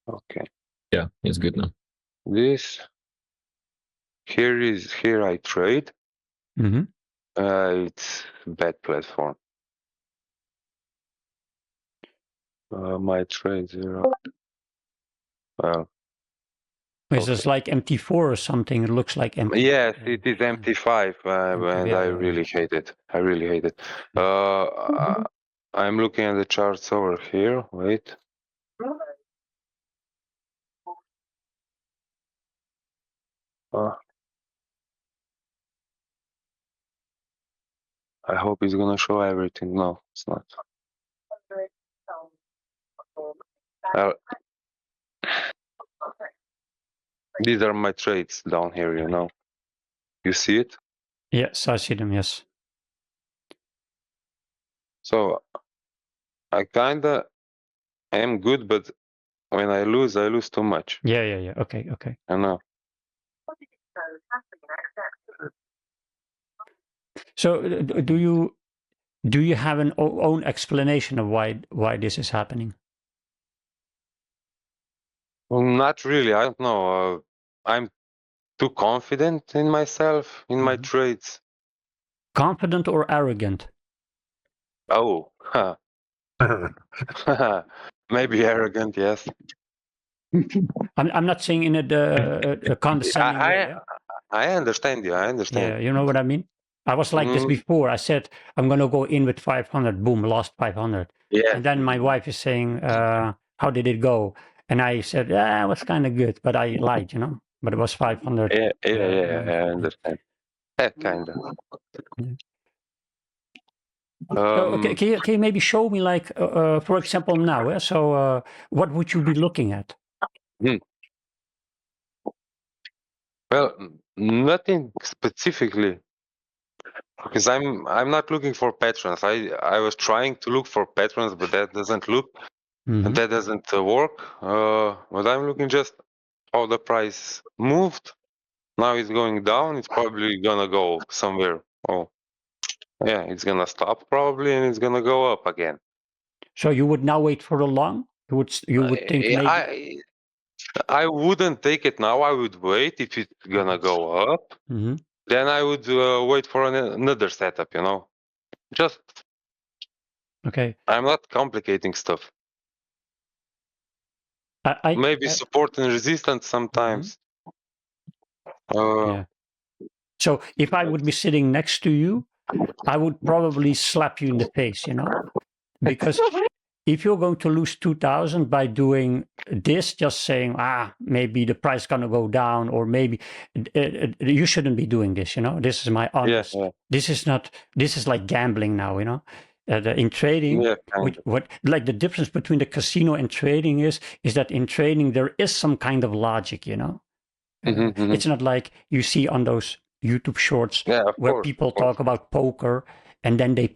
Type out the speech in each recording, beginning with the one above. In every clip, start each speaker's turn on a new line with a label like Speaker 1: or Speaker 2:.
Speaker 1: Okay.
Speaker 2: Yeah, it's good now.
Speaker 1: This here I trade.
Speaker 2: Mm-hmm.
Speaker 1: It's bad platform. My trade 0. Well,
Speaker 2: It's just like MT4 or something. It looks like MT.
Speaker 1: yes, it is MT5, and
Speaker 2: yeah,
Speaker 1: I
Speaker 2: yeah,
Speaker 1: really hate it. I really hate it. I'm looking at the charts over here. Wait. I hope it's gonna show everything. No, it's not. These are my trades down here, you know. You see it?
Speaker 2: Yes, I see them, yes.
Speaker 1: So I kinda am good, but when I lose too much.
Speaker 2: Yeah. Okay.
Speaker 1: I know.
Speaker 2: So do you have an own explanation of why this is happening?
Speaker 1: Well, not really. I don't know. I'm too confident in myself, in my trades.
Speaker 2: Confident or arrogant?
Speaker 1: Oh, maybe arrogant. Yes.
Speaker 2: I'm not saying in a condescending way. Yeah?
Speaker 1: I understand you. I understand.
Speaker 2: Yeah, you know what I mean? I was like this before. I said, I'm going to go in with 500. Boom, lost 500.
Speaker 1: Yeah.
Speaker 2: And then my wife is saying, how did it go? And I said, yeah, it was kind of good, but I lied, you know? But it was 500.
Speaker 1: Yeah, I understand. Yeah, kind of.
Speaker 2: Okay, can you maybe show me, like, for example, now? So what would you be looking at?
Speaker 1: Well, nothing specifically, because I'm not looking for patrons. I was trying to look for patrons, but that doesn't look, and that doesn't work. But I'm looking just how the price moved. Now it's going down. It's probably gonna go somewhere. Oh, yeah, it's gonna stop probably, and it's gonna go up again.
Speaker 2: So you would now wait for the long? You would think maybe?
Speaker 1: I wouldn't take it now. I would wait if it's gonna go up. Then I would wait for another setup. You know, just
Speaker 2: okay.
Speaker 1: I'm not complicating stuff. Maybe support and resistance sometimes.
Speaker 2: Yeah. So if I would be sitting next to you, I would probably slap you in the face, you know, because if you're going to lose 2,000 by doing this, just saying, maybe the price gonna go down, or maybe you shouldn't be doing this, you know. This is my honest.
Speaker 1: Yeah.
Speaker 2: This is like gambling now, you know. In trading, what like the difference between the casino and trading is that in trading there is some kind of logic, you know. It's not like you see on those YouTube shorts where people talk about poker, and then they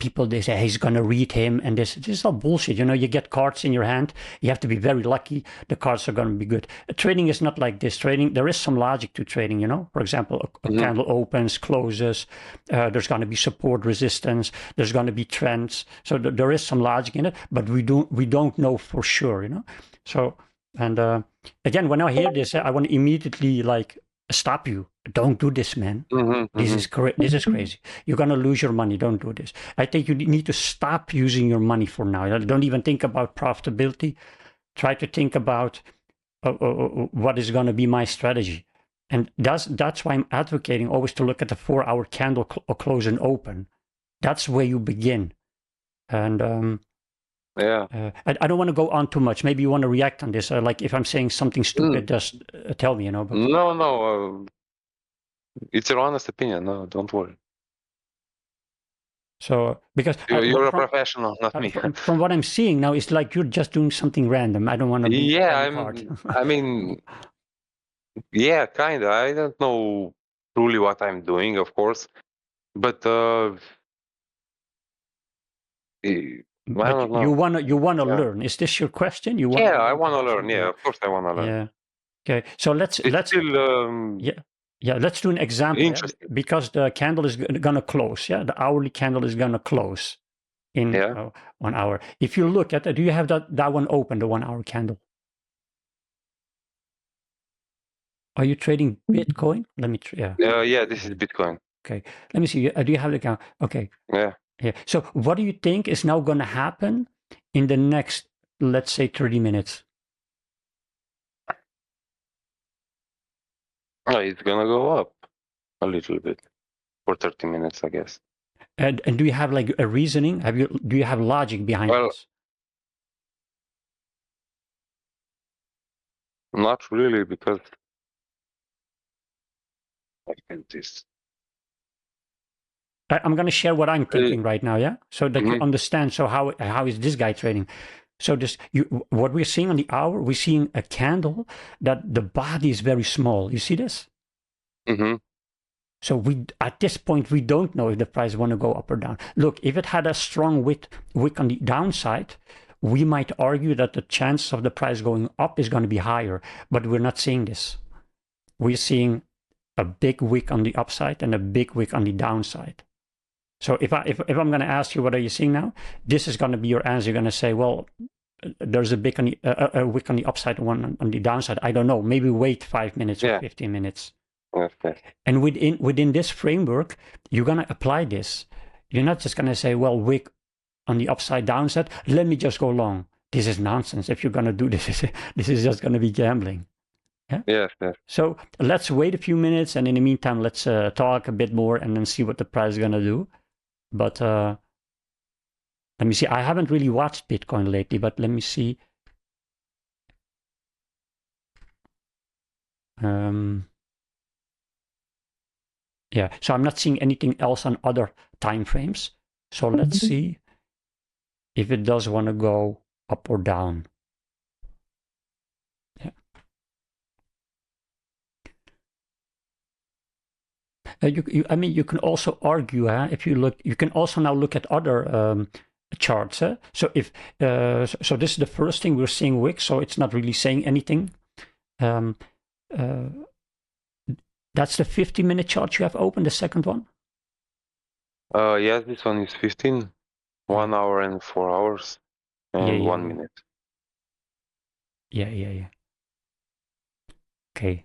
Speaker 2: say he's gonna read him, and this is all bullshit. You know, you get cards in your hand, you have to be very lucky. The cards are gonna be good. Trading is not like this. Trading, there is some logic to trading. You know, for example, a candle opens, closes. There's gonna be support, resistance. There's gonna be trends. So there is some logic in it, but we don't know for sure. You know, so. And again, when I hear this, I want to immediately like stop you. Don't do this, man. This is This is crazy. You're gonna lose your money. Don't do this. I think you need to stop using your money for now. Don't even think about profitability. Try to think about what is gonna be my strategy. And that's why I'm advocating always to look at the 4-hour candle close and open. That's where you begin. And I don't want to go on too much. Maybe you want to react on this. Like if I'm saying something stupid, just tell me, you know. But...
Speaker 1: No. It's your honest opinion. No, don't worry.
Speaker 2: So because
Speaker 1: you're a professional, not me.
Speaker 2: From what I'm seeing now, it's like you're just doing something random. I don't want to be
Speaker 1: I mean, yeah, kind of. I don't know truly what I'm doing, of course, but
Speaker 2: but you wanna learn. Is this your question? You want?
Speaker 1: Yeah, I want to learn. Yeah, of course I want to learn.
Speaker 2: Yeah. Okay. So let's
Speaker 1: still,
Speaker 2: let's do an example, because the candle is gonna close. Yeah, the hourly candle is gonna close in 1 hour. If you look at it, do you have that one open, the 1 hour candle? Are you trading Bitcoin? Let me, yeah.
Speaker 1: Yeah, this is Bitcoin.
Speaker 2: Okay, let me see. Do you have the account? Okay.
Speaker 1: Yeah.
Speaker 2: Yeah. So what do you think is now going to happen in the next, let's say, 30 minutes?
Speaker 1: It's gonna go up a little bit for 30 minutes, I guess.
Speaker 2: And do you have like a reasoning? Do you have logic behind this?
Speaker 1: Not really, because I can't this.
Speaker 2: I'm going to share what I'm thinking right now, yeah, so that you understand. So how is this guy trading? So what we're seeing on the hour, we're seeing a candle that the body is very small. You see this? So at this point we don't know if the price want to go up or down. Look, if it had a strong wick on the downside, we might argue that the chance of the price going up is going to be higher, but we're not seeing this. We're seeing a big wick on the upside and a big wick on the downside. So if I'm going to ask you, what are you seeing now? This is going to be your answer. You're going to say, well, there's a wick on the upside, one on the downside. I don't know. Maybe wait 5 minutes or 15 minutes.
Speaker 1: Okay.
Speaker 2: And within this framework, you're going to apply this. You're not just going to say, well, wick on the upside downside, let me just go long. This is nonsense. If you're going to do this, this is just going to be gambling. Yeah?
Speaker 1: Yes.
Speaker 2: So let's wait a few minutes, and in the meantime, let's talk a bit more and then see what the price is going to do. But let me see. I haven't really watched Bitcoin lately, but let me see. Yeah, so I'm not seeing anything else on other time frames. So let's see if it does want to go up or down. Yeah. I mean, you can also argue, if you look, you can also now look at other charts. So if so this is the first thing we're seeing wick, so it's not really saying anything. That's the 50-minute chart you have open, the second one?
Speaker 1: Yes, this one is 15. 1 hour and 4 hours and 1 minute.
Speaker 2: Yeah. Okay.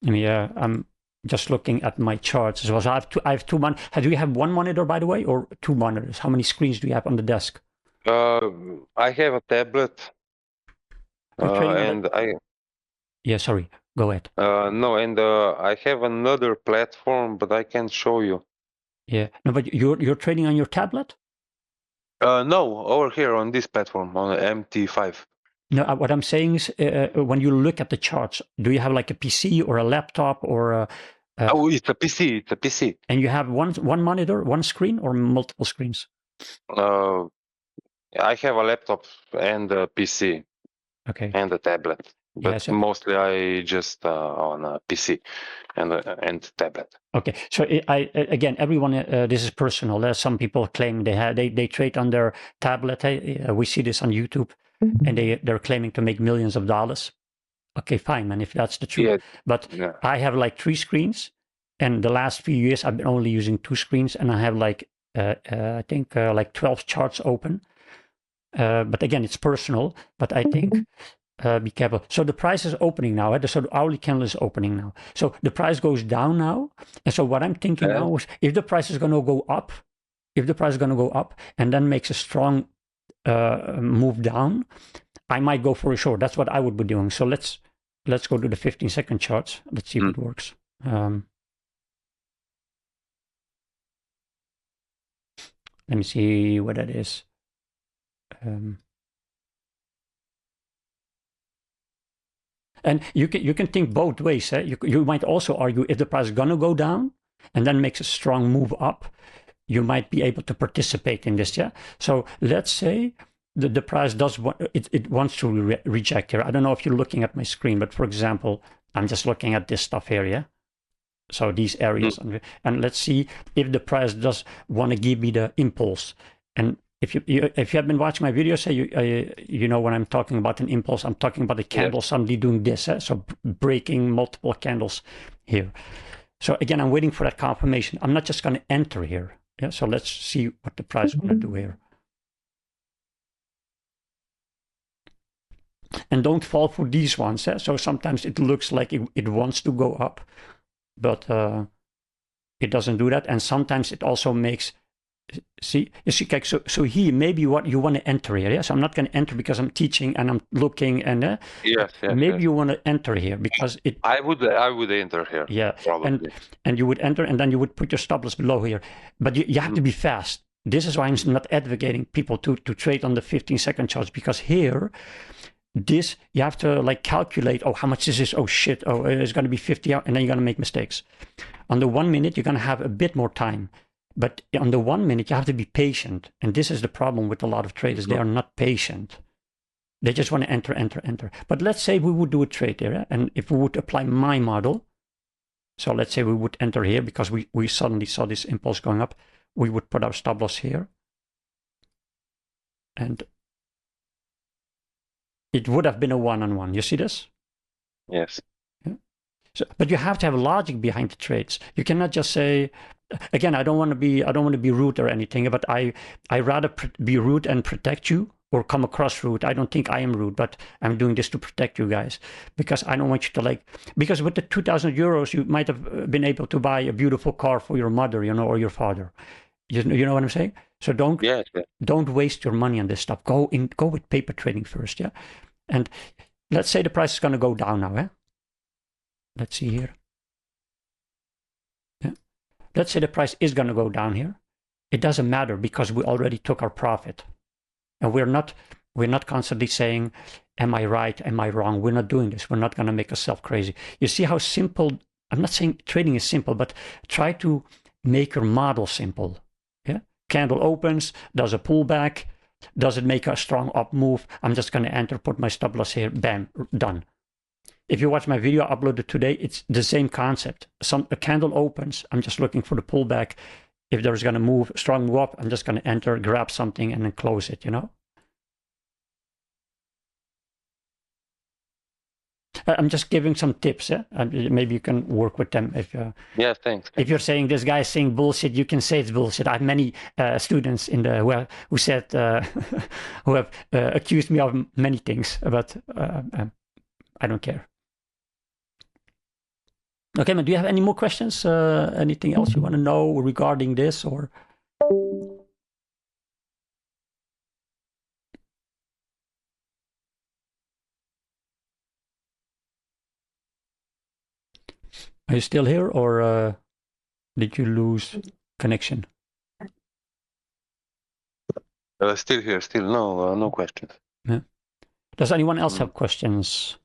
Speaker 2: Yeah, I'm just looking at my charts as well. So I have two monitors. Do you have one monitor, by the way, or two monitors? How many screens do you have on the desk?
Speaker 1: I have a tablet.
Speaker 2: Yeah, sorry. Go ahead.
Speaker 1: No, and I have another platform, but I can't show you.
Speaker 2: Yeah, no, but you're trading on your tablet?
Speaker 1: No, over here on this platform on MT5.
Speaker 2: No, what I'm saying is, when you look at the charts, do you have like a PC or a laptop or
Speaker 1: oh, it's a PC. It's a PC.
Speaker 2: And you have one monitor, one screen, or multiple screens?
Speaker 1: I have a laptop and a PC.
Speaker 2: Okay.
Speaker 1: And a tablet. But mostly I just on a PC and tablet.
Speaker 2: Okay, so again, everyone, this is personal. Some people claim they trade on their tablet. We see this on YouTube, and they're claiming to make millions of dollars. Okay, fine, man, if that's the truth. Yeah. But I have like 3 screens, and the last few years I've been only using 2 screens, and I have like I think like 12 charts open. But again, it's personal. But I think. Be careful. So the price is opening now. So the hourly candle is opening now. So the price goes down now. And so what I'm thinking now is, if the price is going to go up, and then makes a strong move down, I might go for a short. That's what I would be doing. So let's go to the 15-second charts. Let's see if it works. Let me see what that is. And you can think both ways. You might also argue, if the price is going to go down and then makes a strong move up, you might be able to participate in this. Yeah. So let's say the price does it wants to reject here. I don't know if you're looking at my screen, but for example, I'm just looking at this stuff here. Yeah. So these areas, and let's see if the price does want to give me the impulse. And if you have been watching my videos, you know when I'm talking about an impulse, I'm talking about a candle suddenly doing this, so breaking multiple candles here. So again, I'm waiting for that confirmation. I'm not just going to enter here. Yeah, so let's see what the price is going to do here. And don't fall for these ones. So sometimes it looks like it wants to go up, but it doesn't do that. And sometimes it also makes, see, so here, maybe what you want to enter here. Yeah? So I'm not going to enter because I'm teaching and I'm looking, and
Speaker 1: yes,
Speaker 2: maybe you want to enter here because it.
Speaker 1: I would enter here.
Speaker 2: Yeah,
Speaker 1: probably.
Speaker 2: And you would enter, and then you would put your stop loss below here. But you have to be fast. This is why I'm not advocating people to trade on the 15-second charts, because here, this you have to like calculate, oh, how much is this? Oh shit, oh, it's going to be 50 out, and then you're going to make mistakes. On the 1 minute, you're going to have a bit more time. But on the 1 minute, you have to be patient. And this is the problem with a lot of traders. They are not patient. They just want to enter. But let's say we would do a trade there, and if we would apply my model, so let's say we would enter here because we suddenly saw this impulse going up, we would put our stop loss here. And it would have been a one-on-one. You see this?
Speaker 1: Yes.
Speaker 2: Yeah. So, but you have to have logic behind the trades. You cannot just say, again, I don't want to be rude or anything, but I rather be rude and protect you or come across rude. I don't think I am rude, but I'm doing this to protect you guys, because I don't want you to because with the 2,000 euros, you might have been able to buy a beautiful car for your mother, or your father. You know what I'm saying? So don't waste your money on this stuff. Go with paper trading first, yeah? And let's say the price is going to go down now, eh? Let's see here. Yeah. Let's say the price is going to go down here. It doesn't matter because we already took our profit. And we're not constantly saying, am I right? Am I wrong? We're not doing this. We're not going to make ourselves crazy. You see how simple, I'm not saying trading is simple, but try to make your model simple. Yeah. Candle opens, does a pullback. Does it make a strong up move? I'm just going to enter, put my stop loss here, bam, done. If you watch my video I uploaded today, it's the same concept. A candle opens, I'm just looking for the pullback. If there's going to move, strong move up, I'm just going to enter, grab something, and then close it, I'm just giving some tips, yeah? Maybe you can work with them.
Speaker 1: Yeah, thanks.
Speaker 2: If you're saying this guy is saying bullshit, you can say it's bullshit. I have many students who said who have accused me of many things, but I don't care. Okay, man. Do you have any more questions? Anything else you want to know regarding this, or? Are you still here, or did you lose connection?
Speaker 1: Still here, no questions.
Speaker 2: Yeah. Does anyone else have questions?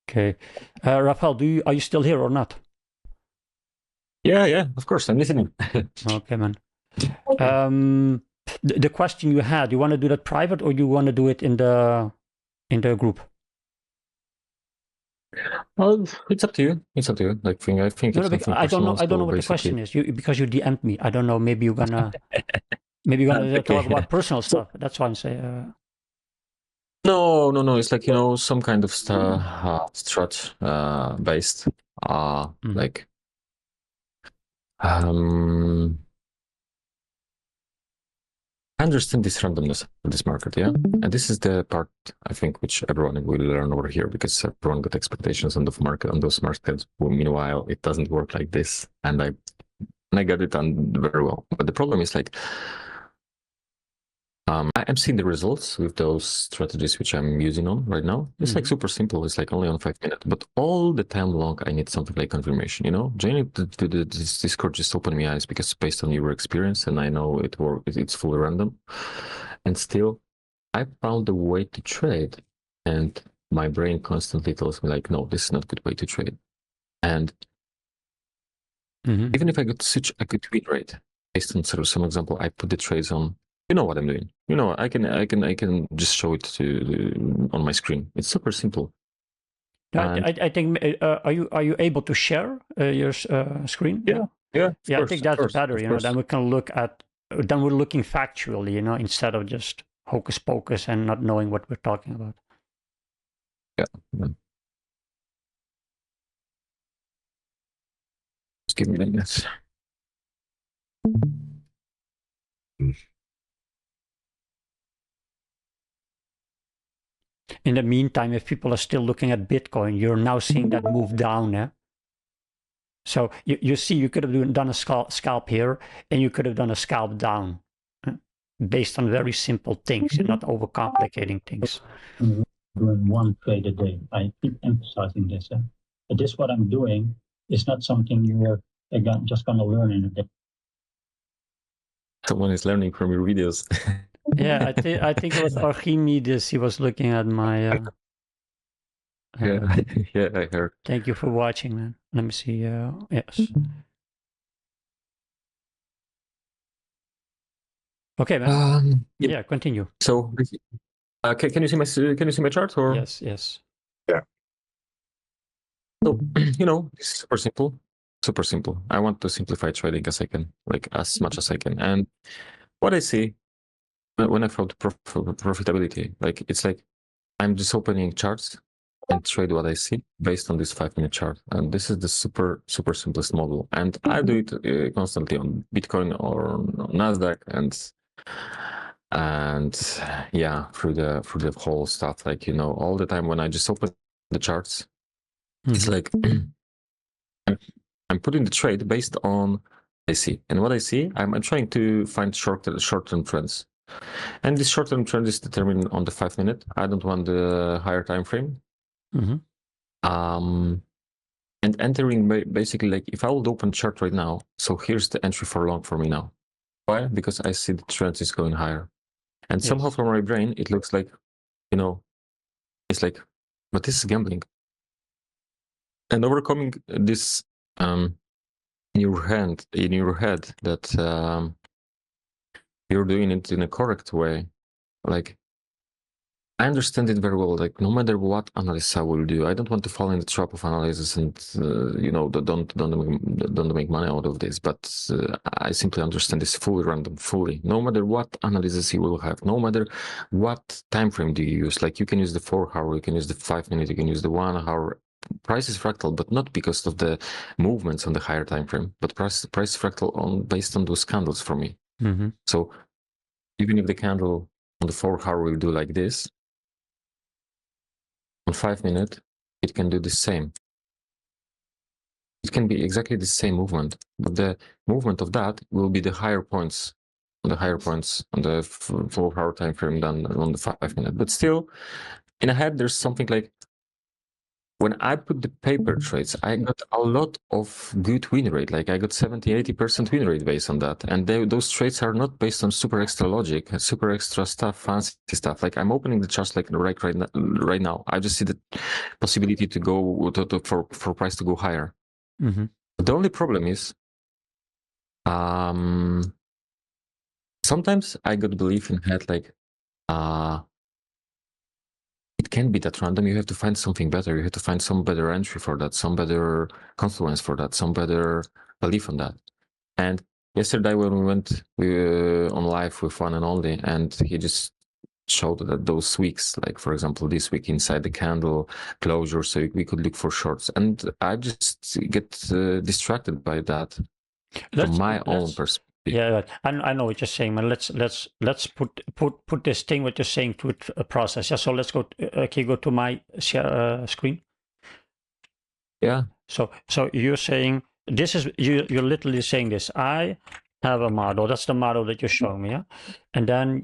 Speaker 2: Okay. Rafael, are you still here or not?
Speaker 3: Yeah, of course, I'm listening.
Speaker 2: Okay, man. The question you had, you want to do that private, or you want to do it in the group?
Speaker 3: Well, it's up to you. It's up to you. I think
Speaker 2: I don't know what the question is. Because you DM'd me. I don't know. Maybe you're gonna talk about personal stuff. That's why I'm saying.
Speaker 3: No. It's like some kind of strat based. Like I understand this randomness of this market, yeah? And this is the part, I think, which everyone will learn over here, because everyone got expectations on the market, on those markets. Meanwhile, it doesn't work like this. And I got it done very well. But the problem is I'm seeing the results with those strategies which I'm using on right now. It's like super simple. It's like only on 5 minutes, but all the time long, I need something like confirmation, Joining this Discord just opened my eyes, because based on your experience, and I know it works, it's fully random. And still, I found a way to trade, and my brain constantly tells me like, no, this is not a good way to trade. And even if I could switch a good win rate based on some example, I put the trades on. You know what I'm doing. I can just show it on my screen. It's super simple.
Speaker 2: I think. Are you able to share your screen?
Speaker 3: Yeah.
Speaker 2: I think that's better. Then we can look at. Then we're looking factually, instead of just hocus pocus and not knowing what we're talking about.
Speaker 3: Yeah. Just give me a minute.
Speaker 2: In the meantime, if people are still looking at Bitcoin, you're now seeing that move down. Eh? So you see, you could have done a scalp here, and you could have done a scalp down, based on very simple things. You're not overcomplicating things.
Speaker 4: Doing one trade a day. I keep emphasizing this. But this, what I'm doing, is not something you're just going to learn in a day.
Speaker 3: Someone is learning from your videos.
Speaker 2: Yeah, I think it was Archimedes. He was looking at my.
Speaker 3: Yeah, yeah, I heard.
Speaker 2: Thank you for watching, man. Let me see. Yes. Okay, man. Yeah, continue.
Speaker 3: So, can you see my chart? Or
Speaker 2: yes.
Speaker 3: Yeah. So it's super simple. Super simple. I want to simplify trading as I can, like as much as I can. And what I see when I found profitability, like it's like I'm just opening charts and trade what I see based on this 5-minute chart. And this is the super simplest model. And I do it constantly on Bitcoin or on Nasdaq and yeah, through the whole stuff. Like all the time when I just open the charts, it's like I'm putting the trade based on what I see. And what I see, I'm trying to find short-term trends. And this short-term trend is determined on the 5-minute. I don't want the higher time frame. And entering basically, like if I would open chart right now, so here's the entry for long for me now. Why? Because I see the trend is going higher. And somehow from my brain, it looks like, it's like, but this is gambling. And overcoming this in your head that you're doing it in a correct way, like I understand it very well. Like no matter what analysis I will do, I don't want to fall in the trap of analysis and don't make money out of this. But I simply understand this fully random, fully. No matter what analysis you will have, no matter what time frame do you use. Like you can use the 4-hour, you can use the 5-minute, you can use the 1-hour. Price is fractal, but not because of the movements on the higher time frame, but price fractal based on those candles for me. So even if the candle on the 4-hour will do like this, on 5-minute, it can do the same. It can be exactly the same movement, but the movement of that will be the higher points on the 4-hour time frame than on the 5-minute. But still, in a head, there's something like when I put the paper trades, I got a lot of good win rate. Like I got 70-80% win rate based on that. And those trades are not based on super extra logic, super extra stuff, fancy stuff. Like I'm opening the charts like right now. I just see the possibility to go for price to go higher. But the only problem is sometimes I got belief in head like it can be that random. You have to find something better. You have to find some better entry for that, some better confluence for that, some better belief on that. And yesterday when we went on live with One and Only, and he just showed that those weeks, like for example this week inside the candle closure, so we could look for shorts, and I just get distracted by that from my own perspective.
Speaker 2: Yeah, I know what you're saying, man. Let's put this thing what you're saying to a process. Yeah, so let's go. Can you go to my share screen?
Speaker 3: Yeah.
Speaker 2: So you're saying this is you're literally saying this. I have a model. That's the model that you're showing me. Yeah, and then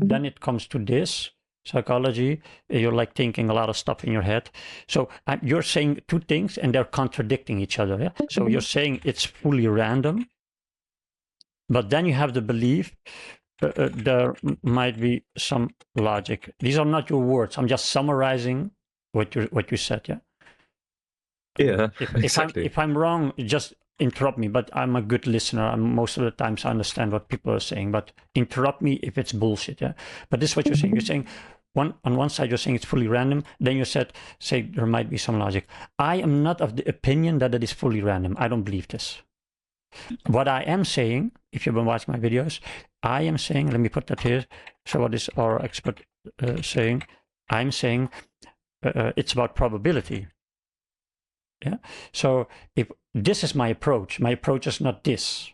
Speaker 2: then it comes to this psychology. You're like thinking a lot of stuff in your head. So you're saying two things, and they're contradicting each other. Yeah. So you're saying it's fully random. But then you have the belief there might be some logic. These are not your words. I'm just summarizing what you said. Yeah.
Speaker 3: Yeah. Exactly.
Speaker 2: If I'm wrong, just interrupt me. But I'm a good listener. Most of the times I understand what people are saying. But interrupt me if it's bullshit. Yeah. But this is what you're saying. You're saying on one side you're saying it's fully random. Then you say there might be some logic. I am not of the opinion that it is fully random. I don't believe this. What I am saying, if you've been watching my videos, I am saying, let me put that here. So what is our expert saying? I'm saying it's about probability. Yeah. So if this is my approach is not this.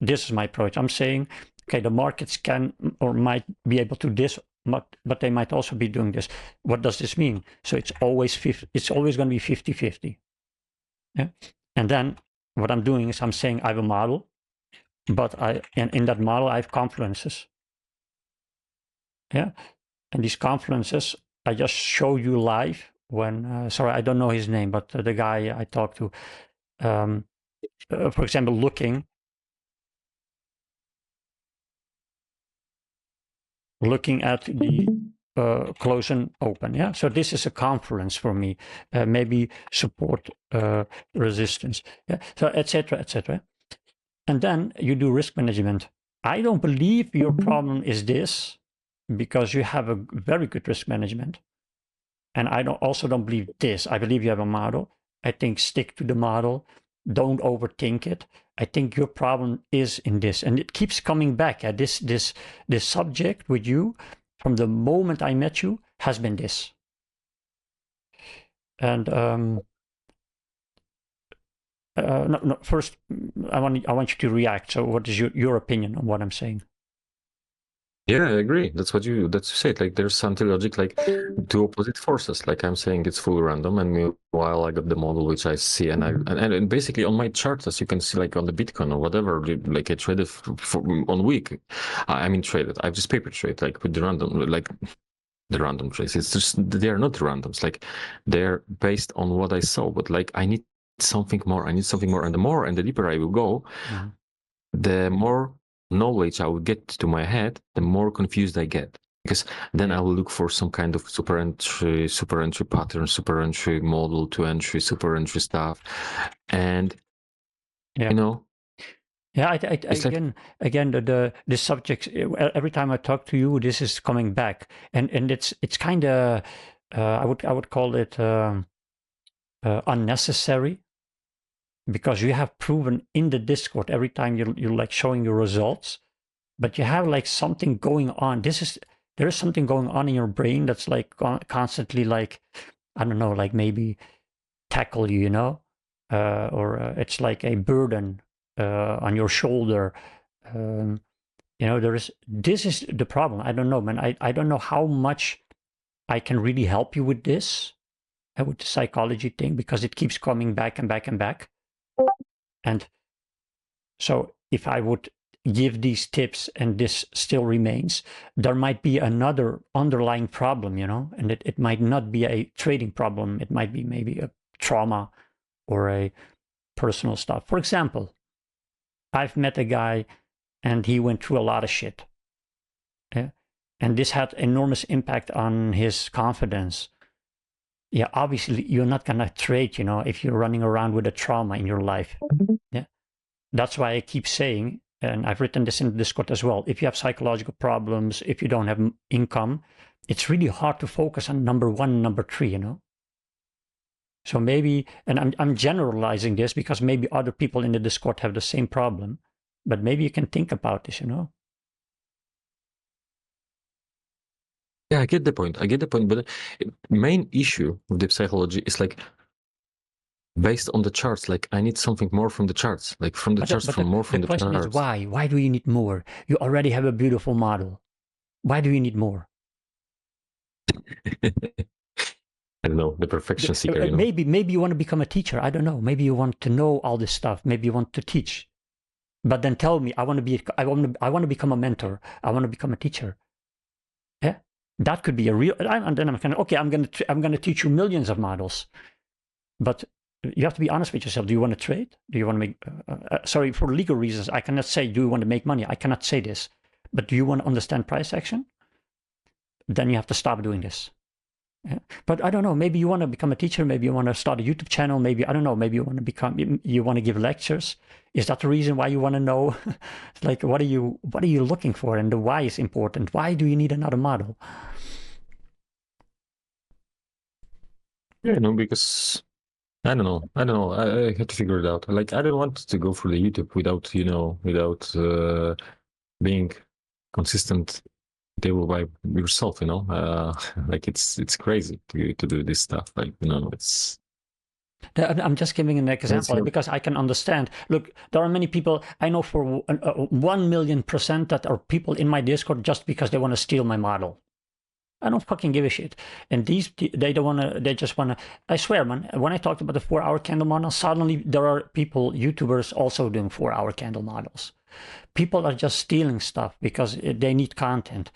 Speaker 2: This is my approach. I'm saying, okay, the markets can or might be able to do this, but they might also be doing this. What does this mean? So it's always going to be 50-50. Yeah. And then what I'm doing is I'm saying I have a model, but in that model I have confluences. Yeah. And these confluences I just show you live when sorry, I don't know his name, but the guy I talked to, for example, looking at the close and open. Yeah. So this is a confluence for me, maybe support resistance. Yeah. So etc. etc. And then you do risk management. I don't believe your problem is this, because you have a very good risk management. And I also don't believe this. I believe you have a model. I think stick to the model. Don't overthink it. I think your problem is in this, and it keeps coming back. This subject with you from the moment I met you has been this. And no, first I want you to react. So what is your opinion on what I'm saying?
Speaker 3: Yeah, I agree. That's what you said. Like there's something logic, like two opposite forces. Like I'm saying, it's fully random, and meanwhile I got the model which I see, and basically on my chart, as you can see, like on the Bitcoin or whatever, like I traded on week. I mean traded. I've just paper trade like with the random trades. It's just they are not randoms. Like they're based on what I saw. But like I need something more. And the more and the deeper I will go, the more knowledge I will get to my head, the more confused I get. Because then I will look for some kind of super entry pattern, super entry model to entry, super entry stuff. And, you know.
Speaker 2: Yeah, again, the subject, every time I talk to you, this is coming back. And it's kind of, I would call it unnecessary, because you have proven in the Discord every time you're like showing your results, but you have like something going on. There is something going on in your brain that's like constantly like, I don't know, like maybe tackle you, or it's like a burden on your shoulder. This is the problem. I don't know, man. I don't know how much I can really help you with this, with the psychology thing, because it keeps coming back and back and back. And so if I would give these tips and this still remains, there might be another underlying problem, and it might not be a trading problem. It might be maybe a trauma or a personal stuff. For example, I've met a guy and he went through a lot of shit. Yeah. And this had enormous impact on his confidence. Yeah, obviously you're not gonna trade, if you're running around with a trauma in your life. Yeah. That's why I keep saying, and I've written this in the Discord as well, if you have psychological problems, if you don't have income, it's really hard to focus on number one and number three, So maybe, and I'm generalizing this because maybe other people in the Discord have the same problem, but maybe you can think about this,
Speaker 3: Yeah, I get the point. But the main issue with the psychology is like, based on the charts, like I need something more from the charts, like from the charts, from more from the charts.
Speaker 2: The question is why? Why do you need more? You already have a beautiful model. Why do you need more?
Speaker 3: I don't know, the perfection seeker.
Speaker 2: Maybe you want to become a teacher. I don't know. Maybe you want to know all this stuff. Maybe you want to teach. But then tell me, I want to become a mentor. I want to become a teacher. Yeah, that could be a real. And then I'm kind of okay. I'm gonna teach you millions of models, but you have to be honest with yourself. Do you want to trade? Do you want to make, sorry, for legal reasons, I cannot say, do you want to make money? I cannot say this, but do you want to understand price action? Then you have to stop doing this. Yeah. But I don't know, maybe you want to become a teacher. Maybe you want to start a YouTube channel. Maybe, I don't know, maybe you want to give lectures. Is that the reason why you want to know? Like, what are you looking for? And the why is important. Why do you need another model?
Speaker 3: Yeah, because I don't know. I had to figure it out. Like, I don't want to go for the YouTube without being consistent by yourself. Like it's crazy to do this stuff. Like, it's.
Speaker 2: I'm just giving an example because I can understand. Look, there are many people I know for 1,000,000% that are people in my Discord just because they want to steal my model. I don't fucking give a shit. And they don't want to, they just want to, I swear, man, when I talked about the 4-hour candle model, suddenly there are people, YouTubers also doing 4-hour candle models. People are just stealing stuff because they need content.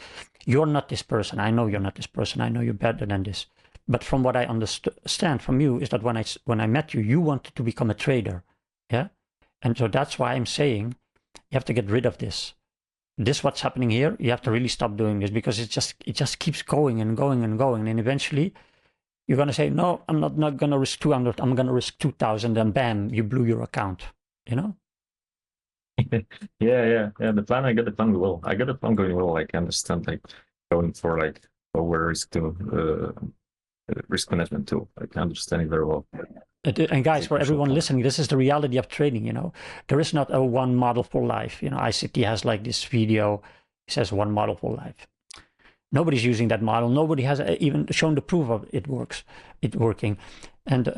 Speaker 2: You're not this person. I know you're not this person. I know you're better than this. But from what I understand from you is that when I met you, you wanted to become a trader, yeah? And so that's why I'm saying you have to get rid of this. This what's happening here, you have to really stop doing this because it just keeps going and going and going. And eventually you're going to say, no, I'm not going to risk 200. I'm going to risk 2,000 and bam, you blew your account, you know?
Speaker 3: Yeah. The plan, I get the plan well. I get the plan going well. Like, I understand, like, going for, like, lower risk to risk management too. Like, I understand it very well.
Speaker 2: And guys, for everyone listening, this is the reality of trading, you know. There is not a one model for life. You know, ICT has like this video, it says one model for life. Nobody's using that model. Nobody has even shown the proof of it working. And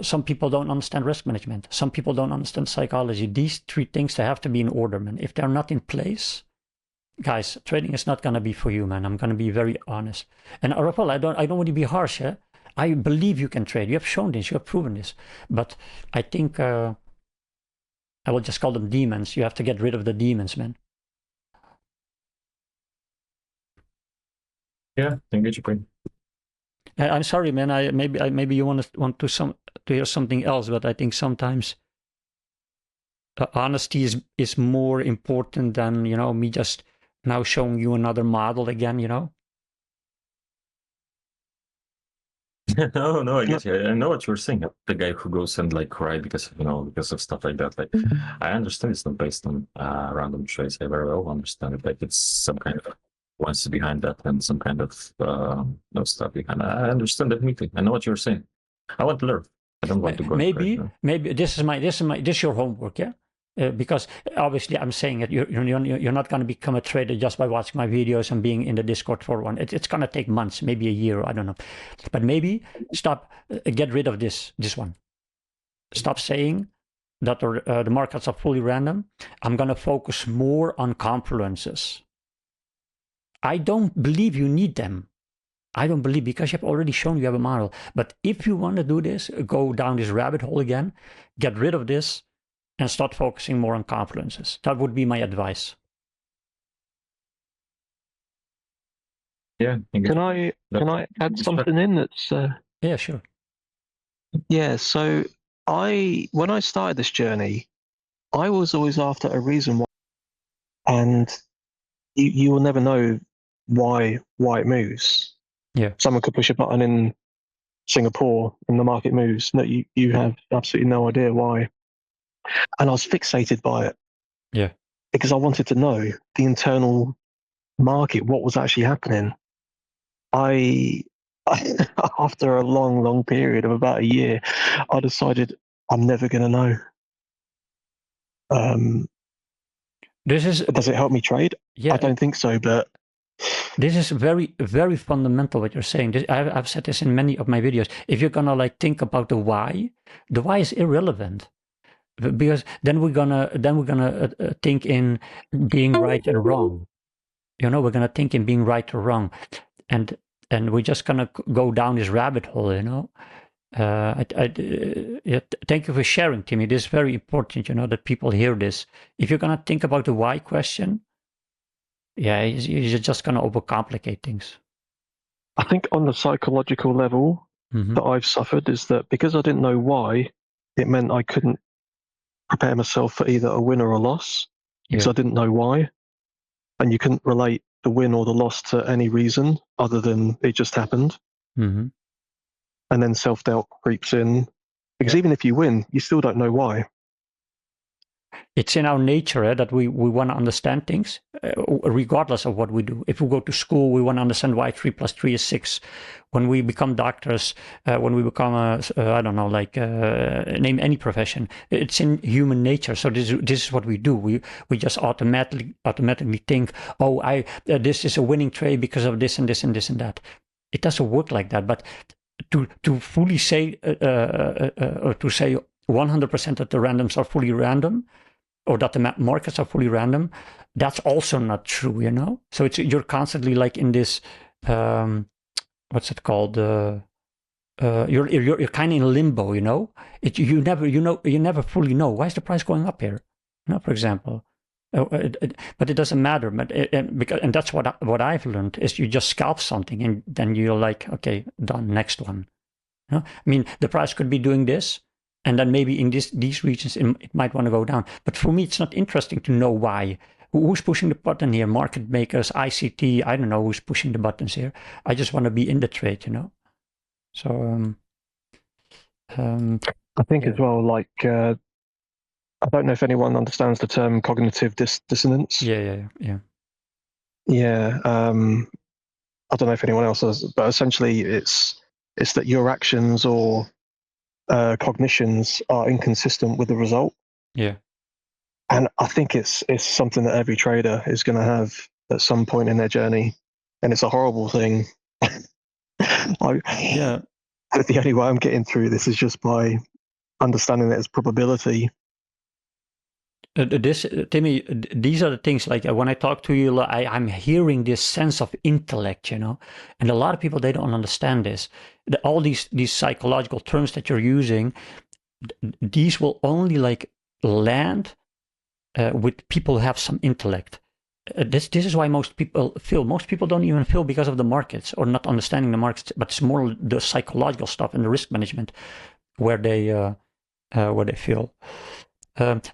Speaker 2: some people don't understand risk management. Some people don't understand psychology. These 3 things, they have to be in order, man. If they're not in place, guys, trading is not going to be for you, man. I'm going to be very honest. And Raphael, I don't want to be harsh, yeah? I believe you can trade. You have shown this. You have proven this. But I think I will just call them demons. You have to get rid of the demons, man.
Speaker 3: Yeah, I get your point.
Speaker 2: I'm sorry, man. Maybe you want to hear something else, but I think sometimes honesty is more important than, you know, me just now showing you another model again, you know.
Speaker 3: No, I guess I know what you're saying. The guy who goes and like cry because of stuff like that. Like, I understand it's not based on random choice. I very well understand it. Like, it's some kind of wants behind that and some kind of stuff behind. I understand definitely. I know what you're saying. I want to learn. I don't want to go.
Speaker 2: Maybe this is your homework, yeah. Because obviously I'm saying it, you're not going to become a trader just by watching my videos and being in the Discord for one. It's going to take months, maybe a year, I don't know. But maybe get rid of this one. Stop saying that the markets are fully random. I'm going to focus more on confluences. I don't believe you need them. I don't believe, because you have already shown you have a model. But if you want to do this, go down this rabbit hole again, get rid of this, and start focusing more on confluences. That would be my advice.
Speaker 3: Yeah.
Speaker 5: Can I add something in that's?
Speaker 2: Yeah, sure.
Speaker 5: Yeah. So when I started this journey, I was always after a reason why, and you will never know why it moves.
Speaker 2: Yeah.
Speaker 5: Someone could push a button in Singapore and the market moves. No, you have absolutely no idea why. And I was fixated by it.
Speaker 2: Yeah.
Speaker 5: Because I wanted to know the internal market, what was actually happening. I after a long period of about a year, I decided I'm never going to know. Does it help me trade?
Speaker 2: Yeah.
Speaker 5: I don't think so, but
Speaker 2: this is very, very fundamental what you're saying. I've said this in many of my videos. If you're gonna like think about the why is irrelevant, because then we're gonna think in being right and wrong. You know, we're gonna think in being right or wrong, and we're just gonna go down this rabbit hole. You know. Thank you for sharing, Timmy. This is very important, you know, that people hear this. If you're gonna think about the why question, yeah, you're just gonna overcomplicate things.
Speaker 5: I think on the psychological level that I've suffered is that because I didn't know why, it meant I couldn't prepare myself for either a win or a loss because I didn't know why, and you couldn't relate the win or the loss to any reason other than it just happened. And then self-doubt creeps in, because even if you win, you still don't know why.
Speaker 2: It's in our nature that we want to understand things, regardless of what we do. If we go to school, we want to understand why 3 + 3 is 6. When we become doctors, when we become I don't know, like name any profession, it's in human nature. So this is what we do. We just automatically think, oh, this is a winning trade because of this and this and this and that. It doesn't work like that. But to fully say or to say 100% that the randoms are fully random, or that the markets are fully random, that's also not true, you know. So you're constantly like in this what's it called? You're kind of in limbo, you know. You never fully know, why is the price going up here, you know, for example. But it doesn't matter. And that's what I've learned is you just scalp something and then you're like, okay, done, next one. You know? I mean, the price could be doing this, and then maybe in these regions it might want to go down. But for me, it's not interesting to know why. Who's pushing the button here? Market makers, ICT. I don't know who's pushing the buttons here. I just want to be in the trade, you know. So
Speaker 5: I think as well, like I don't know if anyone understands the term cognitive dissonance.
Speaker 2: Yeah.
Speaker 5: Yeah. I don't know if anyone else does, but essentially it's that your actions or cognitions are inconsistent with the result.
Speaker 2: Yeah.
Speaker 5: And I think it's something that every trader is going to have at some point in their journey, and it's a horrible thing.
Speaker 2: Yeah.
Speaker 5: The only way I'm getting through this is just by understanding that it's probability.
Speaker 2: Timmy, these are the things, like when I talk to you, I'm hearing this sense of intellect, you know, and a lot of people, they don't understand this. All these psychological terms that you're using, these will only like land with people who have some intellect. This is why most people don't even fail because of the markets or not understanding the markets, but it's more the psychological stuff and the risk management where they fail.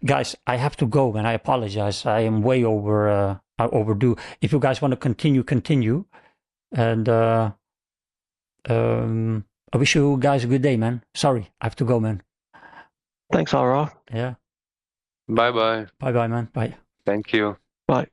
Speaker 2: Guys, I have to go, and I apologize. I am way overdue. If you guys want to continue. And I wish you guys a good day, man. Sorry, I have to go, man.
Speaker 5: Thanks, Ara.
Speaker 2: Yeah.
Speaker 1: Bye-bye.
Speaker 2: Bye-bye, man. Bye.
Speaker 1: Thank you.
Speaker 5: Bye.